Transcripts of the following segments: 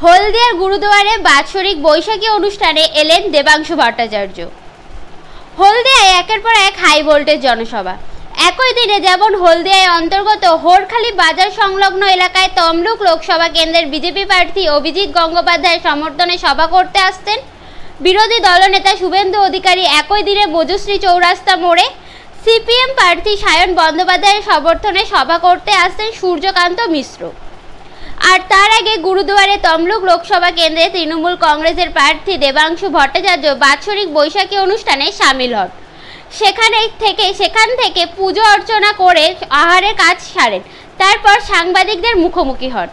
হলদিয়ার গুরুদুয়ারে বাৎসরিক বৈশাখী অনুষ্ঠানে এলেন দেবাংশু ভট্টাচার্য। হলদিয়ায় একের পর এক হাই ভোল্টেজ জনসভা। একই দিনে যেমন হলদিয়ায় অন্তর্গত হোরখালি বাজার সংলগ্ন এলাকায় তমলুক লোকসভা কেন্দ্রের বিজেপি প্রার্থী অভিজিৎ গঙ্গোপাধ্যায়ের সমর্থনে সভা করতে আসতেন বিরোধী দলনেতা শুভেন্দু অধিকারী, একই দিনে বজুশ্রী চৌরাস্তা মোড়ে সিপিএম প্রার্থী সায়ন বন্দ্যোপাধ্যায়ের সমর্থনে সভা করতে আসতেন সূর্যকান্ত মিশ্র। আর তার আগে গুরুদুয়ারে তমলুক লোকসভা কেন্দ্রে তৃণমূল কংগ্রেসের প্রার্থী দেবাংশু ভট্টাচার্য বাৎসরিক বৈশাখী অনুষ্ঠানে সামিল হন। সেখান থেকে পুজো অর্চনা করে আহারের কাজ সারেন। তারপর সাংবাদিকদের মুখোমুখি হন।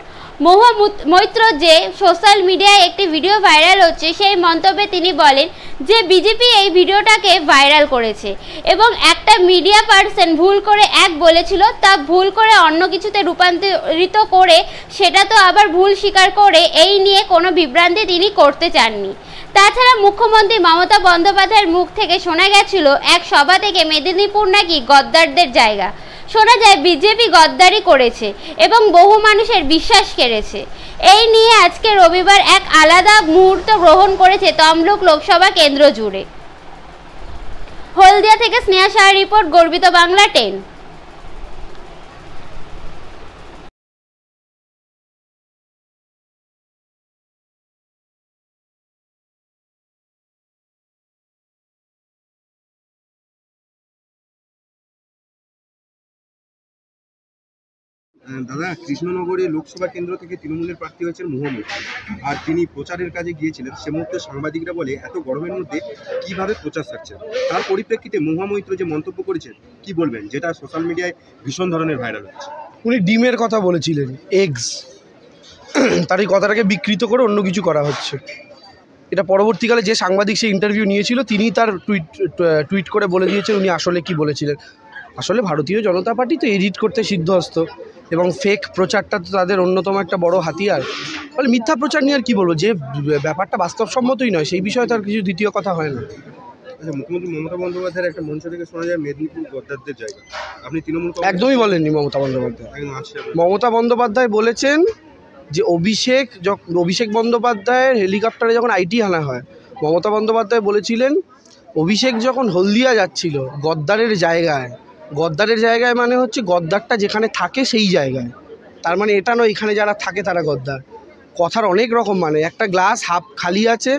মৈত্র যে সোশ্যাল মিডিয়ায় একটি ভিডিও ভাইরাল হচ্ছে, সেই মন্তব্যে তিনি বলেন যে বিজেপি এই ভিডিওটাকে ভাইরাল করেছে এবং একটা মিডিয়া পার্সন ভুল করে এক বলেছিল, তা ভুল করে অন্য কিছুতে রূপান্তরিত করে সেটা তো আবার ভুল স্বীকার করে এই নিয়ে কোনো বিভ্রান্তি তিনি করতে চাননি। তাছাড়া মুখ্যমন্ত্রী মমতা বন্দ্যোপাধ্যায়ের মুখ থেকে শোনা গেছিল এক সভা থেকে মেদিনীপুর নাকি গদ্দারদের জায়গা। শোনা যায় বিজেপি গদ্দারি করেছে এবং বহু মানুষের বিশ্বাস কেড়েছে। এই নিয়ে আজকে রবিবার এক আলাদা মুহূর্ত গ্রহণ করেছে তমলুক লোকসভা কেন্দ্র জুড়ে। হলদিয়া থেকে স্নেহা শাহর রিপোর্ট, গর্বিত বাংলা 10। দাদা, কৃষ্ণনগরে লোকসভা কেন্দ্র থেকে তৃণমূলের প্রার্থী হয়েছেন মুহম্মদ, আর তিনি প্রচারের কাজে গিয়েছিলেন। সে মুহূর্তে সাংবাদিকরা বলে এত গরমের মধ্যে কিভাবে প্রচার সারছেন। তার পরিপ্রেক্ষিতে মৈত্র যে মন্তব্য করেছেন, কি বলবেন, যেটা সোশ্যাল মিডিয়ায় ভীষণ ধরনের ভাইরাল হচ্ছে? উনি ডিমের কথা বলেছিলেন, এগস, তার এই কথাটাকে বিকৃত করে অন্য কিছু করা হচ্ছে। এটা পরবর্তীকালে যে সাংবাদিক সে ইন্টারভিউ নিয়েছিল তিনি তার টুইট করে বলে দিয়েছেন উনি আসলে কি বলেছিলেন। আসলে ভারতীয় জনতা পার্টি তো এডিট করতে সিদ্ধহস্ত এবং ফেক প্রচারটা তো তাদের অন্যতম একটা বড় হাতিয়ার। ফলে মিথ্যা প্রচার নিয়ে আর কী বলবো, যে ব্যাপারটা বাস্তবসম্মতই নয় সেই বিষয়ে তার কিছু দ্বিতীয় কথা হয় না। আচ্ছা, মুখ্যমন্ত্রী মমতা বন্দ্যোপাধ্যায়ের একটা মঞ্চ থেকে শোনা যায় মেদিনীপুর গদ্দারদের জায়গা। আপনি তৃণমূল একদমই বলেননি মমতা বন্দ্যোপাধ্যায়। মমতা বন্দ্যোপাধ্যায় বলেছেন যে অভিষেক বন্দ্যোপাধ্যায়ের হেলিকপ্টারে যখন আইটি হানা হয়, মমতা বন্দ্যোপাধ্যায় বলেছিলেন অভিষেক যখন হলদিয়া যাচ্ছিল গদ্দারের জায়গায় মানে হচ্ছে গদ্দারটা যেখানে থাকে সেই জায়গায়। তার মানে এটা নয় এখানে যারা থাকে তারা গদ্দার। কথার অনেক রকম মানে। একটা গ্লাস হাফ খালি আছে,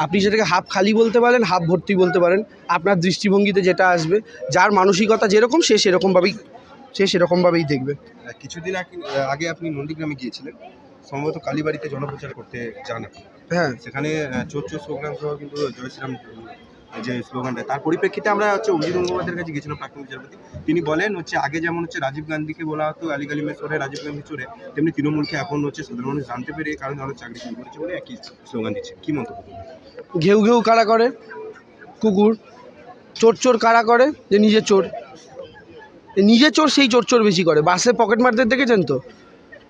আপনি সেটাকে হাফ খালি বলতে পারেন, হাফ ভর্তি বলতে পারেন, আপনার দৃষ্টিভঙ্গিতে যেটা আসবে। যার মানসিকতা যেরকম সে সেরকমভাবেই দেখবে। কিছুদিন আগে আপনি নন্দীগ্রামে গিয়েছিলেন, সম্ভবত কালীবাড়িতে জনপ্রচার করতে যান আপনি। হ্যাঁ, সেখানে চোর স্লোগান সহ কিন্তু জয় শ্রীরাম যে স্লোগানটা, তার পরিপ্রেক্ষিতে আমরা অভিজিৎ গঙ্গোপাধ্যায়ের কাছে গেছিলাম, প্রাক্তন বিচারপতি। তিনি বলেন আগে যেমন রাজীব গান্ধীকে বলা হতো আলিগালিমে চোরে, রাজীব গান্ধী চোরে, তেমনি তৃণমূলকে এখন সাধারণ মানুষ জানতে পেরে কারণ ধরনের চাকরি শুরু করেছে বলে একই স্লোগান দিচ্ছে। কি মন্তব্য? ঘেউ ঘেউ কারা করে কুকুর, চোর কারা করে যে নিজে চোর সেই চোর বেশি করে। বাসে পকেট মারদের দেখেছেন তো,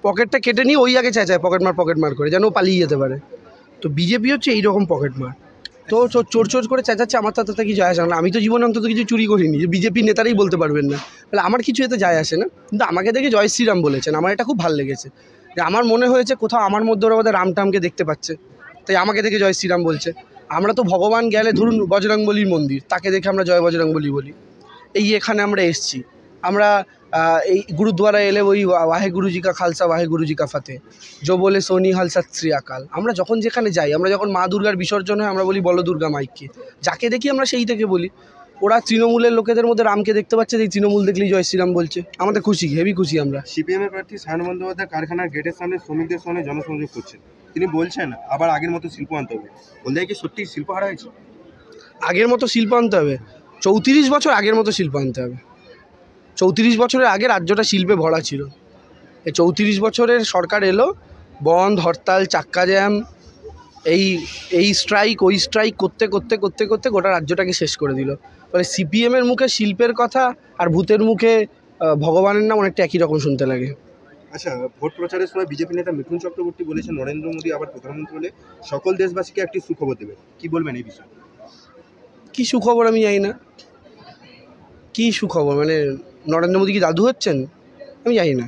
পকেটটা কেটে নিয়ে ওই আগে চেঁচায় পকেট মার করে যেন ও পালিয়ে যেতে পারে। তো বিজেপি হচ্ছে এইরকম পকেট মার। তো চোর করে চেঁচাচ্ছে, আমার তাতে কি যায় আসে না। আমি তো জীবনে অন্তত কিছু চুরি করিনি, যে বিজেপি নেতারাই বলতে পারবেন না, তাহলে আমার কিছু এতে যায় আসে না। কিন্তু আমাকে দেখে জয় শ্রীরাম বলেছেন, আমার এটা খুব ভালো লেগেছে। যে আমার মনে হয়েছে কোথাও আমার মধ্যে ওরা বোধহয় রামটামকে দেখতে পাচ্ছে, তাই আমাকে দেখে জয় শ্রীরাম বলছে। আমরা তো ভগবান গেলে ধরুন বজরংবলীর মন্দির, তাকে দেখে আমরা জয় বজরংবলী বলি। এই এখানে আমরা এসছি, আমরা এই গুরুদ্বারা এলে ওই ওয়াহে গুরুজি কা খালসা ওয়াহে গুরুজি কা ফাতে, জো বলে সোনি হাল সৎ শ্রী আকাল। আমরা যখন যেখানে যাই, আমরা যখন মা দুর্গার বিসর্জন হয় আমরা বলি বলো দুর্গা মাইককে, যাকে দেখি আমরা সেই থেকে বলি। ওরা তৃণমূলের লোকেদের মধ্যে রামকে দেখতে পাচ্ছে, এই তৃণমূল দেখলেই জয় শ্রীরাম বলছে। আমাদের খুশি, হেভি খুশি আমরা। সিপিএমের প্রার্থী সায়ন বন্দ্যোপাধ্যায় কারখানার গেটের সামনে শ্রমিকদের সঙ্গে জনসংযোগ করছেন। তিনি বলছেন আবার আগের মতো শিল্প আনতে হবে। বলতে কি সত্যি শিল্প হারা হয়েছে? আগের মতো শিল্প আনতে হবে? 34 বছর আগের মতো শিল্প আনতে হবে। 34 বছরের আগে রাজ্যটা শিল্পে ভরা ছিল। এই 34 বছরের সরকার এলো, বন্ধ, হরতাল, চাক্কা জ্যাম, এই স্ট্রাইক ওই স্ট্রাইক করতে গোটা রাজ্যটাকে শেষ করে দিল। ফলে সিপিএমের মুখে শিল্পের কথা আর ভূতের মুখে ভগবানের নাম অনেকটা একই রকম শুনতে লাগে। আচ্ছা, ভোট প্রচারের সময় বিজেপি নেতা মিঠুন চক্রবর্তী বলেছেন নরেন্দ্র মোদী আবার প্রধানমন্ত্রী হলে সকল দেশবাসীকে একটি সুখবর দেবে। কি বলবেন এই বিষয়ে? কী সুখবর আমি জানি না। কী সুখবর মানে নরেন্দ্র মোদী কি দাদু হচ্ছেন? আমি জানি না।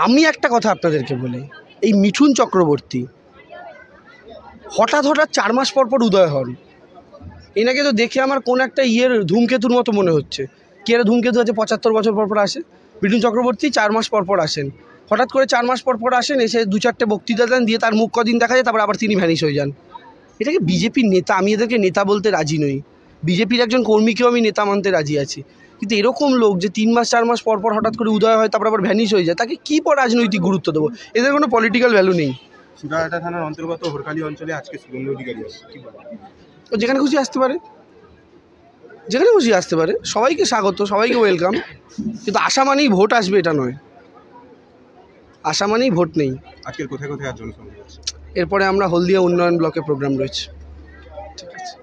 আমি একটা কথা আপনাদেরকে বলি, এই মিঠুন চক্রবর্তী হঠাৎ 4 মাস পর পর উদয় হন। এনাকে তো দেখে আমার কোন একটা ধূমকেতুর মতো মনে হচ্ছে। কি একটা ধূমকেতু আছে 75 বছর পর পর আসে, বিটুন চক্রবর্তী 4 মাস পর পর আসেন। হঠাৎ করে 4 মাস পর পর আসেন, এসে 2-4টে বক্তৃতা দেন, দিয়ে তার মুখ কদিন দেখা যায়, তারপর আবার তিনি ভ্যানিশ হয়ে যান। এটাকে বিজেপির নেতা, আমি এদেরকে নেতা বলতে রাজি নই। বিজেপির একজন কর্মীকেও আমি নেতা মানতে রাজি আছি, কিন্তু এরকম লোক যে 3 মাস 4 মাস পর পর হঠাৎ করে উদয় হয়, তারপর আবার ভ্যানিশ হয়ে যায়, তাকে কী রাজনৈতিক গুরুত্ব দেবো? এদের কোনো পলিটিক্যাল ভ্যালু নেই। সুরাহাটা থানার অন্তর্গত হরকালি অঞ্চলে আজকে শুভেন্দু অধিকারী আসছে, কি বলবেন? ও যেখানে খুশি আসতে পারে, যেখানে খুশি আসতে পারে, সবাইকে স্বাগত, সবাইকে ওয়েলকাম, কিন্তু আশা মানেই ভোট আসবে এটা নয়, আশা মানেই ভোট নেই। আজকের কোথায় কোথায় আর জনসংযোগ আছে? এরপরে আমরা হলদিয়া উন্নয়ন ব্লকে প্রোগ্রাম রয়েছে। ঠিক আছে।